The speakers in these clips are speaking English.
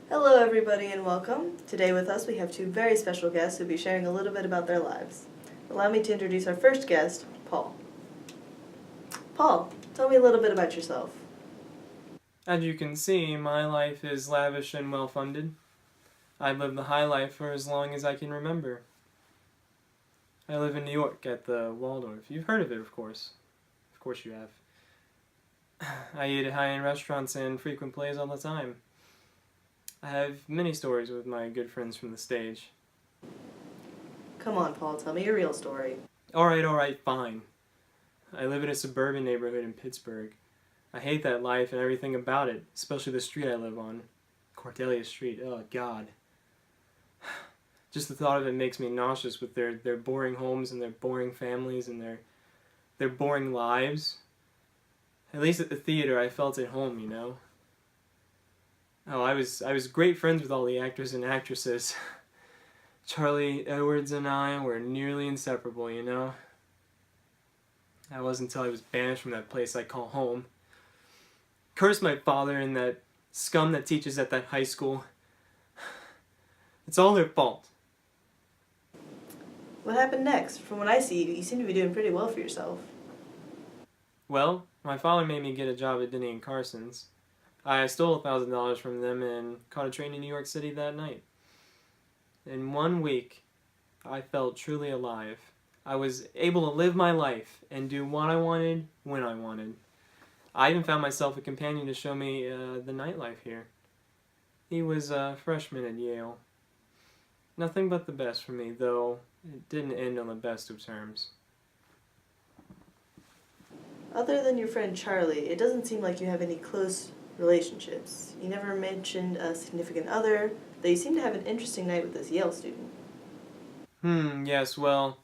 Hello everybody and welcome. Today with us we have two very special guests who will be sharing a little bit about their lives. Allow me to introduce our first guest, Paul. Paul, tell me a little bit about yourself. As you can see, my life is lavish and well-funded. I've lived the high life for as long as I can remember. I live in New York at the Waldorf. You've heard of it, of course. Of course you have. I eat at high-end restaurants and frequent plays all the time. I have many stories with my good friends from the stage. Come on, Paul, tell me your real story. Alright, fine. I live in a suburban neighborhood in Pittsburgh. I hate that life and everything about it, especially the street I live on. Cordelia Street, oh god. Just the thought of it makes me nauseous with their boring homes and their boring families and their boring lives. At least at the theater I felt at home, you know. Oh, I was great friends with all the actors and actresses. Charlie Edwards and I were nearly inseparable, you know. That was until I was banished from that place I call home. Curse my father and that scum that teaches at that high school. It's all their fault. What happened next? From what I see, you seem to be doing pretty well for yourself. Well, my father made me get a job at Denny and Carson's. I stole $1,000 from them and caught a train in New York City that night. In 1 week, I felt truly alive. I was able to live my life and do what I wanted when I wanted. I even found myself a companion to show me the nightlife here. He was a freshman at Yale. Nothing but the best for me, though it didn't end on the best of terms. Other than your friend Charlie, it doesn't seem like you have any close relationships. You never mentioned a significant other, though you seem to have an interesting night with this Yale student. Yes, well,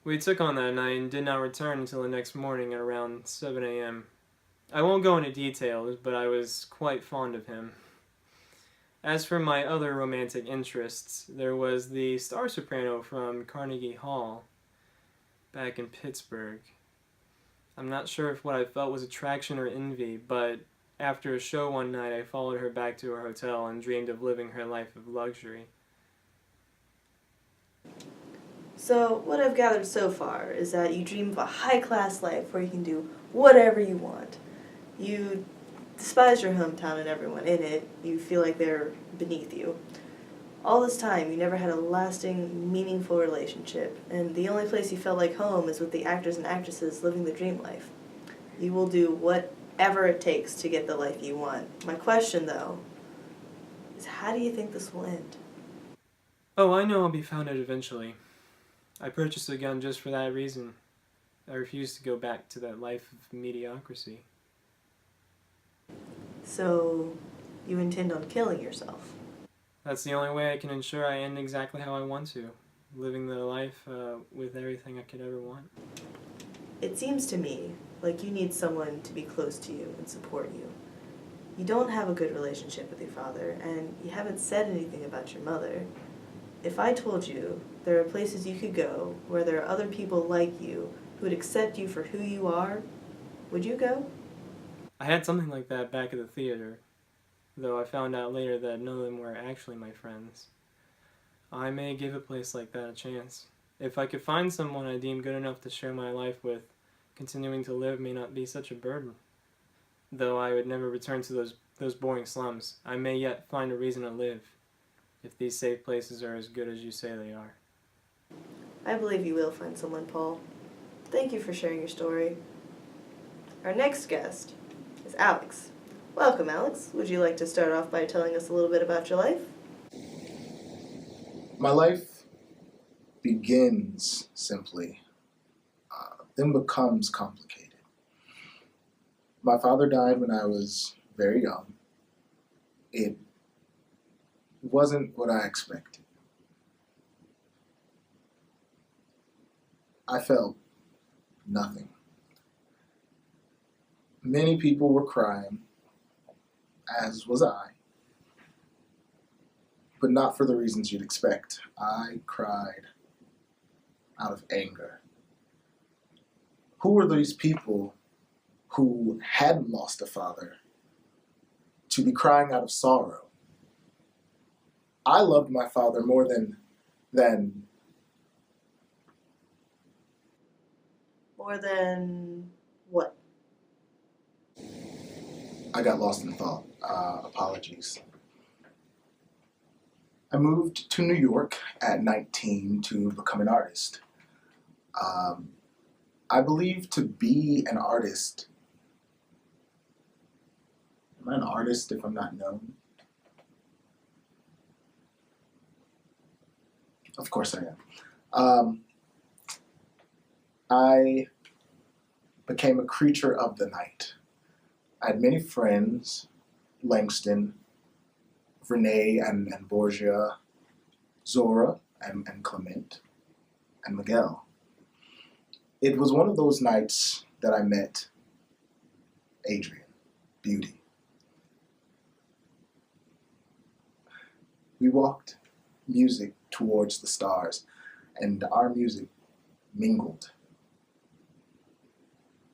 we took on that night and did not return until the next morning at around 7 a.m. I won't go into details, but I was quite fond of him. As for my other romantic interests, there was the star soprano from Carnegie Hall, back in Pittsburgh. I'm not sure if what I felt was attraction or envy, but after a show one night I followed her back to her hotel and dreamed of living her life of luxury. So, what I've gathered so far is that you dream of a high-class life where you can do whatever you want. You despise your hometown and everyone in it. You feel like they're beneath you. All this time, you never had a lasting, meaningful relationship, and the only place you felt like home is with the actors and actresses living the dream life. You will do whatever it takes to get the life you want. My question, though, is how do you think this will end? Oh, I know I'll be found out eventually. I purchased a gun just for that reason. I refuse to go back to that life of mediocrity. So, you intend on killing yourself? That's the only way I can ensure I end exactly how I want to, living the life with everything I could ever want. It seems to me like you need someone to be close to you and support you. You don't have a good relationship with your father, and you haven't said anything about your mother. If I told you there are places you could go where there are other people like you who would accept you for who you are, would you go? I had something like that back at the theater, though I found out later that none of them were actually my friends. I may give a place like that a chance. If I could find someone I deem good enough to share my life with, continuing to live may not be such a burden. Though I would never return to those boring slums, I may yet find a reason to live, if these safe places are as good as you say they are. I believe you will find someone, Paul. Thank you for sharing your story. Our next guest is Alex. Welcome, Alex. Would you like to start off by telling us a little bit about your life? My life begins simply, then becomes complicated. My father died when I was very young. It wasn't what I expected. I felt nothing. Many people were crying, as was I, but not for the reasons you'd expect. I cried out of anger. Who were these people who hadn't lost a father to be crying out of sorrow? I loved my father more than More than what? I got lost in thought. Apologies. I moved to New York at 19 to become an artist. Um, I believe to be an artist, am I an artist if I'm not known? Of course I am. I became a creature of the night. I had many friends, Llangston, Renee and Borgia, Zora and Clement, and Miguel. It was one of those nights that I met Adrian, Beauty. We walked music towards the stars, and our music mingled.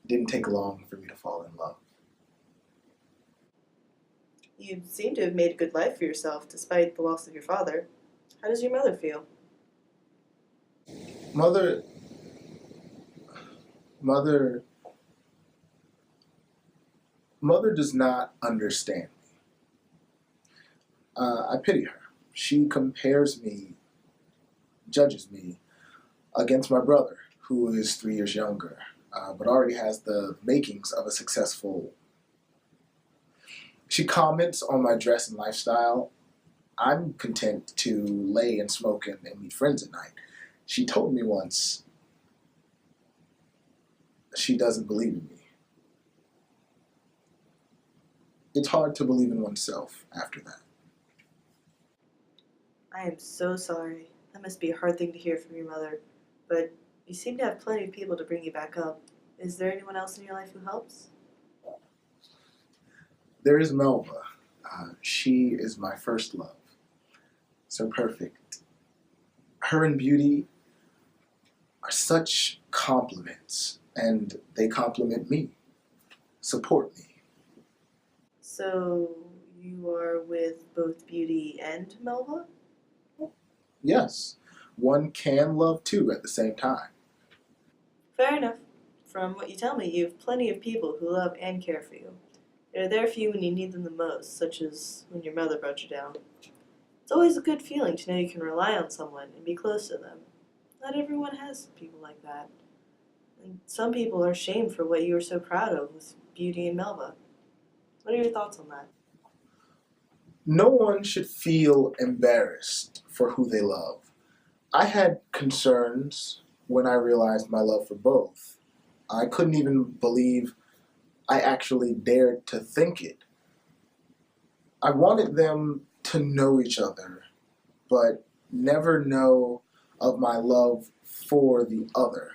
It didn't take long for me to fall in love. You seem to have made a good life for yourself despite the loss of your father. How does your mother feel? Mother, mother, mother does not understand me. I pity her. She compares me, judges me against my brother, who is 3 years younger, but already has the makings of a successful. She comments on my dress and lifestyle. I'm content to lay and smoke and meet friends at night. She told me once she doesn't believe in me. It's hard to believe in oneself after that. I am so sorry. That must be a hard thing to hear from your mother. But you seem to have plenty of people to bring you back up. Is there anyone else in your life who helps? There is Melva. She is my first love. So perfect. Her and Beauty are such compliments, and they compliment me, support me. So you are with both Beauty and Melva? Yes, one can love two at the same time. Fair enough. From what you tell me, you have plenty of people who love and care for you. They're there for you when you need them the most, such as when your mother brought you down. It's always a good feeling to know you can rely on someone and be close to them. Not everyone has people like that. And some people are shamed for what you were so proud of with Beauty and Melva. What are your thoughts on that? No one should feel embarrassed for who they love. I had concerns when I realized my love for both. I couldn't even believe I actually dared to think it. I wanted them to know each other, but never know of my love for the other.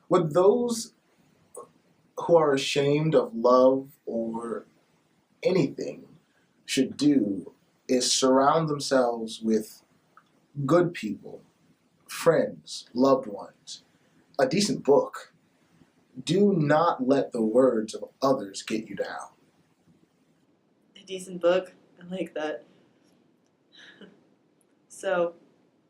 What those who are ashamed of love or anything should do is surround themselves with good people, friends, loved ones, a decent book. Do not let the words of others get you down. A decent book? I like that. So,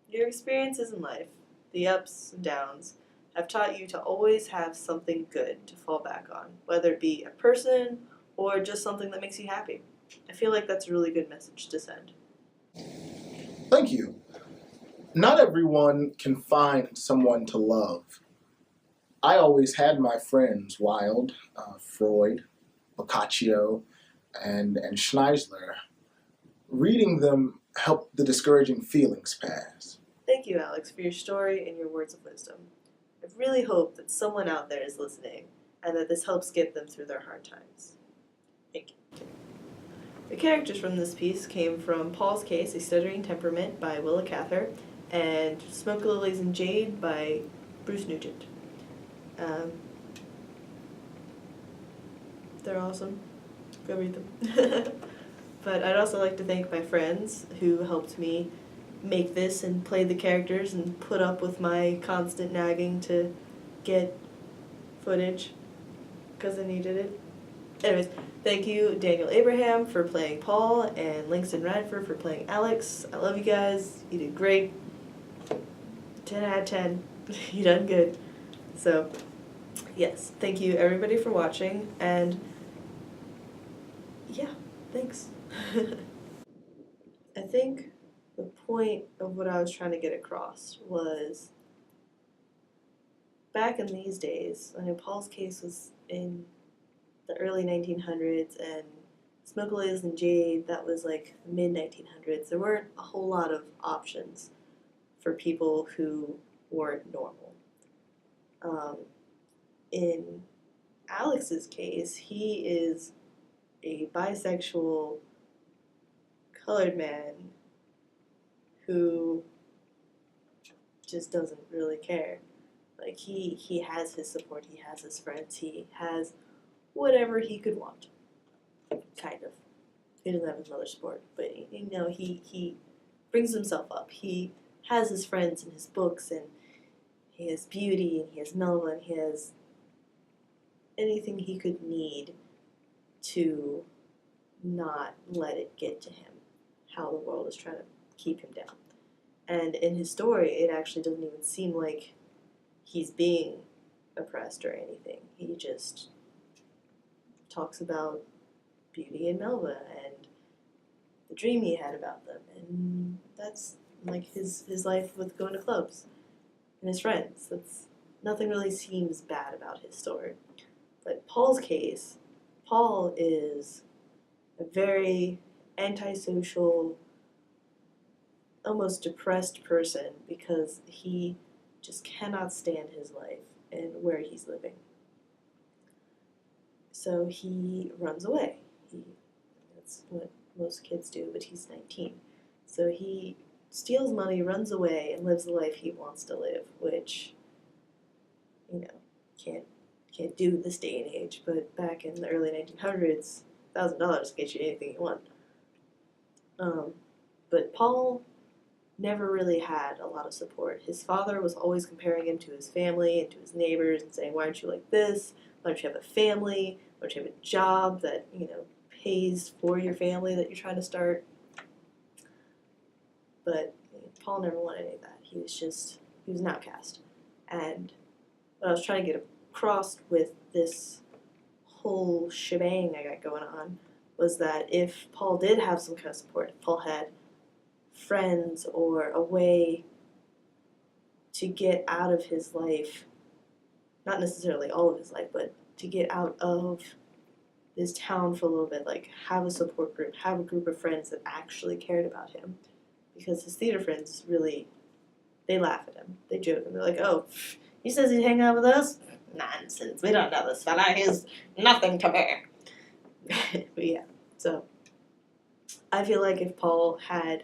your experiences in life, the ups and downs, have taught you to always have something good to fall back on, whether it be a person or just something that makes you happy. I feel like that's a really good message to send. Thank you. Not everyone can find someone to love. I always had my friends, Wilde, Freud, Boccaccio, and Schneisler. Reading them helped the discouraging feelings pass. Thank you, Alex, for your story and your words of wisdom. I really hope that someone out there is listening and that this helps get them through their hard times. Thank you. The characters from this piece came from Paul's Case, A Stuttering Temperament by Willa Cather, and Smoke, Lilies, and Jade by Bruce Nugent. They're awesome. Go read them. But I'd also like to thank my friends who helped me make this and play the characters and put up with my constant nagging to get footage because I needed it. Anyways, thank you, Daniel Abraham, for playing Paul, and Llangston Radford for playing Alex. I love you guys. You did great. 10 out of 10. You done good. So, yes, thank you everybody for watching, and yeah, thanks. I think the point of what I was trying to get across was back in these days, I know Paul's case was in the early 1900s, and Lilies and Jade, that was like mid 1900s. There weren't a whole lot of options for people who weren't normal. In Alex's case, he is a bisexual colored man who just doesn't really care. Like, he has his support, he has his friends, he has whatever he could want. Kind of. He doesn't have his mother's support, but you know, he brings himself up. He has his friends and his books, and he has beauty, and he has Melva, and he has anything he could need to not let it get to him, how the world is trying to keep him down. And in his story, it actually doesn't even seem like he's being oppressed or anything. He just talks about beauty and Melva and the dream he had about them. And that's like his life with going to clubs and his friends. That's nothing really seems bad about his story. But Paul's case, Paul is a very antisocial, almost depressed person because he just cannot stand his life and where he's living. So he runs away. That's what most kids do, but he's 19. So he steals money, runs away, and lives the life he wants to live, which, you know, can't do this day and age, but back in the early 1900s, $1,000 gets you anything you want. But Paul never really had a lot of support. His father was always comparing him to his family and to his neighbors and saying, why aren't you like this? Why don't you have a family? Why don't you have a job that, you know, pays for your family that you're trying to start? But Paul never wanted any of that. He was an outcast. And what I was trying to get across with this whole shebang I got going on was that if Paul did have some kind of support, if Paul had friends or a way to get out of his life, not necessarily all of his life, but to get out of this town for a little bit, like have a support group, have a group of friends that actually cared about him. Because his theater friends really, they laugh at him, they joke, and they're like, oh, he says he'd hang out with us? Nonsense, we don't know this fella, he's nothing to bear. But yeah, so I feel like if Paul had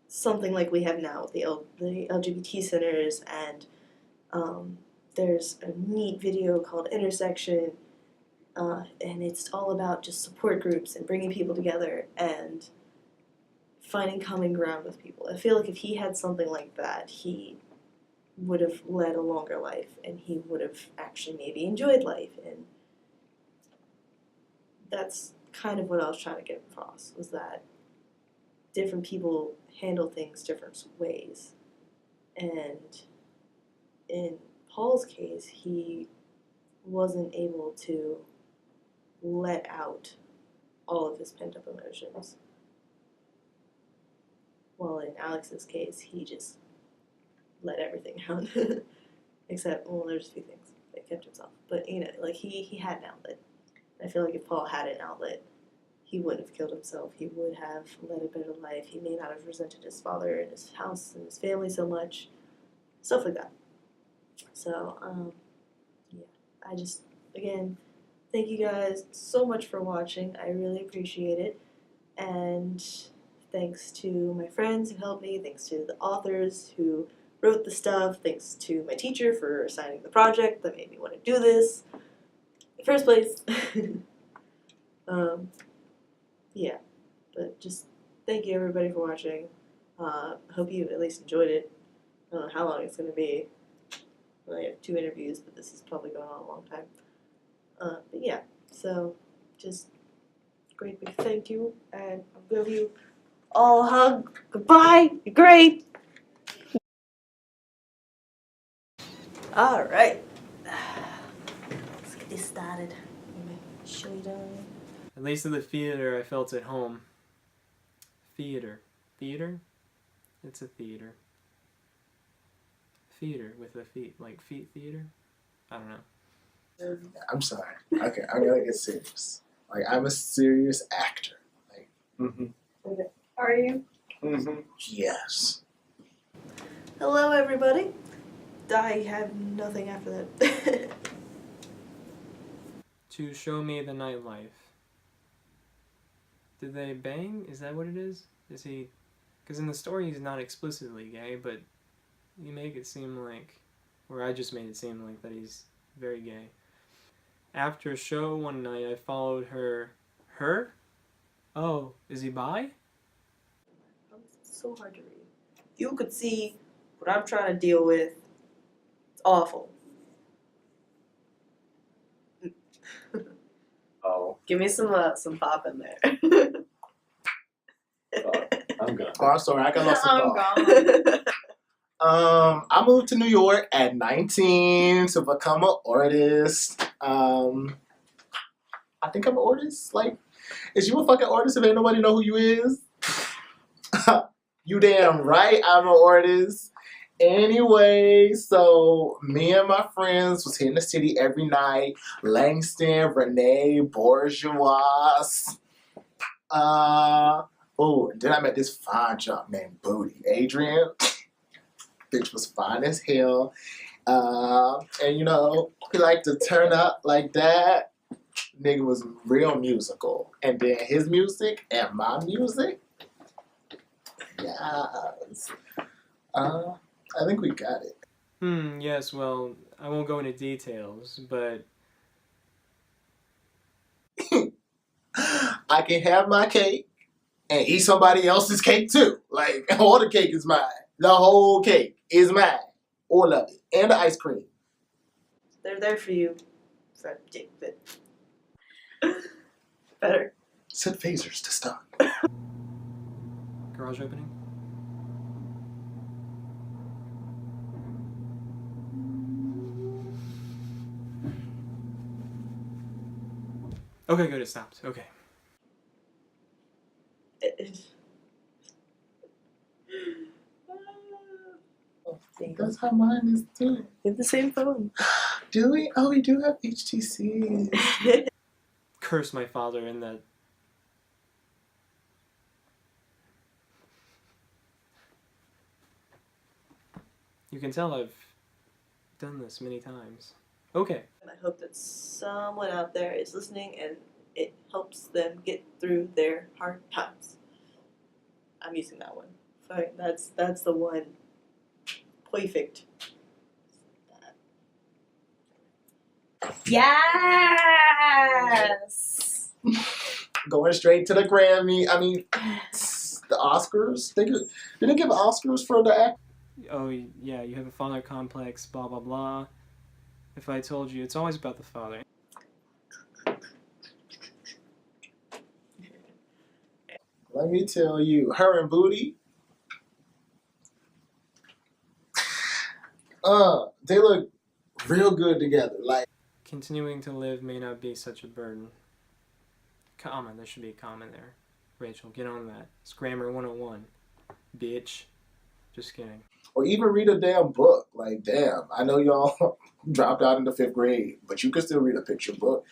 something like we have now with the LGBT centers, and there's a neat video called Intersection, and it's all about just support groups and bringing people together and finding common ground with people. I feel like if he had something like that, he would have led a longer life, and he would have actually maybe enjoyed life, and that's kind of what I was trying to get across, was that different people handle things different ways. And in Paul's case, he wasn't able to let out all of his pent-up emotions. While in Alex's case, he just let everything out. Except, well, there's a few things that kept himself. But, you know, like, he had an outlet. I feel like if Paul had an outlet, he wouldn't have killed himself. He would have led a better life. He may not have resented his father and his house and his family so much. Stuff like that. So, yeah. I just, again, thank you guys so much for watching. I really appreciate it. And thanks to my friends who helped me. Thanks to the authors who wrote the stuff. Thanks to my teacher for assigning the project that made me want to do this in the first place. Yeah, but just thank you everybody for watching. Hope you at least enjoyed it. I don't know how long it's going to be. I only have 2 interviews, but this is probably going on a long time. But yeah, so just great big thank you, and I'll give you all a hug. Goodbye. You're great. All right. Let's get this started. Let me show you down. At least in the theater, I felt at home. Theater. Theater? It's a theater. Theater with a feet. Like feet theater? I don't know. I'm sorry. Okay, I'm gonna get serious. Like, I'm a serious actor. Like, Are you? yes. Hello, everybody. I have nothing after that. To show me the nightlife. Did they bang? Is that what it is? Is he... Because in the story he's not explicitly gay, but you make it seem like... Or I just made it seem like that he's very gay. After a show one night, I followed her... Her? Oh, is he bi? It's so hard to read. You could see what I'm trying to deal with. It's awful. Oh. Give me some pop in there. I'm gone. Oh, I'm sorry. I got lost in I'm thought. gone. I moved to New York at 19 to become an artist. I think I'm an artist. Like, is you a fucking artist if ain't nobody know who you is? You damn right I'm an artist. Anyway, so me and my friends was here in the city every night. Llangston, Renee, Bourgeois. Then I met this fine chump named Booty. Adrian. Bitch was fine as hell. And you know, he liked to turn up like that. Nigga was real musical. And then his music and my music. Yes. I think we got it. Yes, well, I won't go into details, but... I can have my cake and eat somebody else's cake too. Like, all the cake is mine. The whole cake is mine. All of it. And the ice cream. They're there for you. Better. Set phasers to stop. Garage opening? Okay, good, it stopped. Okay. That's how mine is too. We have the same phone. Do we? Oh, we do have HTC. Curse my father in that... You can tell I've done this many times. Okay. And I hope that someone out there is listening and it helps them get through their hard times. I'm using that one. Fine, that's the one. Perfect. Yes. Going straight to the Grammy. I mean, the Oscars. Did they give Oscars for the act? Oh, yeah, you have a father complex, blah, blah, blah. If I told you, it's always about the father. Let me tell you, her and Booty, they look real good together. Like, Continuing to live may not be such a burden. Comma, there should be a comma there. Rachel, get on that. It's grammar 101. Bitch. Just kidding. or even read a damn book. Like, damn, I know y'all dropped out in the 5th grade, but you can still read a picture book.